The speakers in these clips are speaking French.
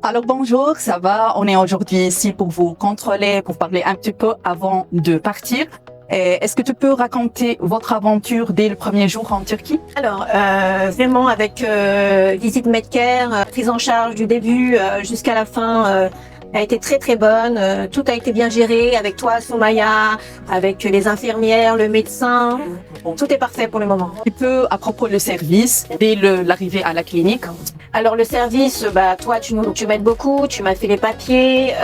Alors bonjour, ça va? On est aujourd'hui ici pour vous contrôler, pour parler un petit peu avant de partir. Est-ce que tu peux raconter votre aventure dès le premier jour en Turquie? Alors, vraiment avec visite Medcare, prise en charge du début jusqu'à la fin a été très très bonne. Tout a été bien géré avec toi, Soumaya, avec les infirmières, le médecin. Tout est parfait pour le moment. Un petit peu à propos du service dès l'arrivée à la clinique. Alors le service, toi tu m'aides beaucoup, tu m'as fait les papiers,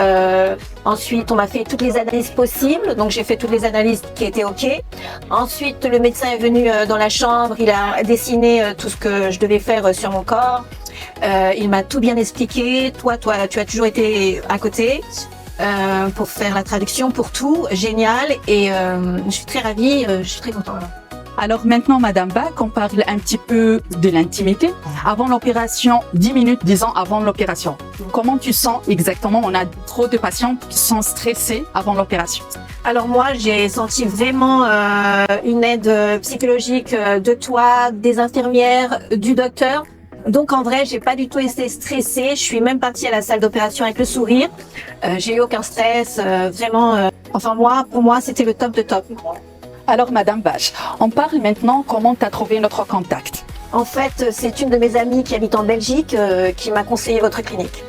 ensuite on m'a fait toutes les analyses possibles, donc j'ai fait toutes les analyses qui étaient ok. Ensuite le médecin est venu dans la chambre, il a dessiné tout ce que je devais faire sur mon corps, il m'a tout bien expliqué, toi tu as toujours été à côté pour faire la traduction, pour tout, génial, et je suis très ravie, je suis très contente. Alors maintenant, Madame Bach, on parle un petit peu de l'intimité. Avant l'opération, 10 minutes, disons, avant l'opération. Comment tu sens exactement? On a trop de patients qui sont stressés avant l'opération. Alors moi, j'ai senti vraiment une aide psychologique de toi, des infirmières, du docteur. Donc en vrai, j'ai pas du tout été stressée. Je suis même partie à la salle d'opération avec le sourire. J'ai eu aucun stress, vraiment. Enfin pour moi, c'était le top de top. Alors, Madame Bach, on parle maintenant comment tu as trouvé notre contact. En fait, c'est une de mes amies qui habite en Belgique qui m'a conseillé votre clinique.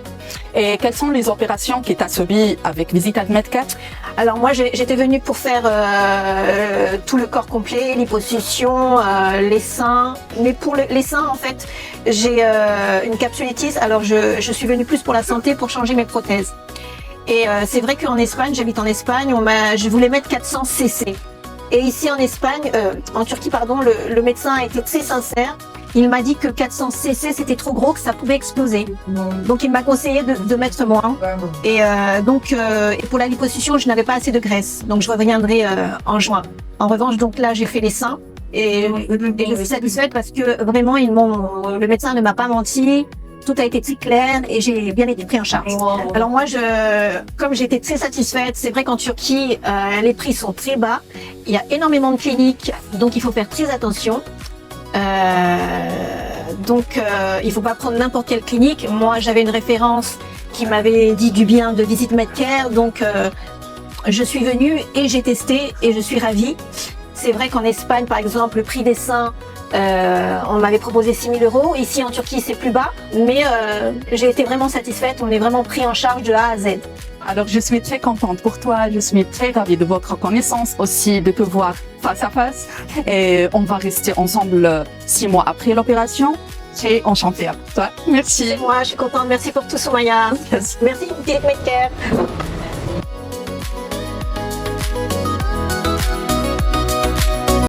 Et quelles sont les opérations qui t'ont subies avec Visited Medcare? Alors moi, j'étais venue pour faire tout le corps complet, liposuction, les seins. Mais pour les seins, en fait, j'ai une capsulitis. Alors je suis venue plus pour la santé, pour changer mes prothèses. Et c'est vrai qu'en Espagne, j'habite en Espagne, je voulais mettre 400 cc. Et ici en Espagne, en Turquie pardon, le médecin a été très sincère. Il m'a dit que 400 cc c'était trop gros, que ça pouvait exploser. Donc il m'a conseillé de mettre moins. Et pour la liposuction, je n'avais pas assez de graisse. Donc je reviendrai en juin. En revanche, donc là j'ai fait les seins et je suis satisfaite parce que vraiment le médecin ne m'a pas menti. Tout a été très clair et j'ai bien été pris en charge. Alors moi, comme j'étais très satisfaite, c'est vrai qu'en Turquie, les prix sont très bas. Il y a énormément de cliniques, donc il faut faire très attention. Il faut pas prendre n'importe quelle clinique. Moi, j'avais une référence qui m'avait dit du bien de Visite Medcare, donc je suis venue et j'ai testé et je suis ravie. C'est vrai qu'en Espagne, par exemple, le prix des seins, on m'avait proposé 6 000 €. Ici, en Turquie, c'est plus bas. Mais j'ai été vraiment satisfaite. On est vraiment pris en charge de A à Z. Alors, je suis très contente pour toi. Je suis très ravie de votre connaissance, aussi de te voir face à face. Et on va rester ensemble 6 mois après l'opération. J'ai enchantée avec toi. Merci. Moi, je suis contente. Merci pour tout, Soumaya. Merci, Visite Medcare.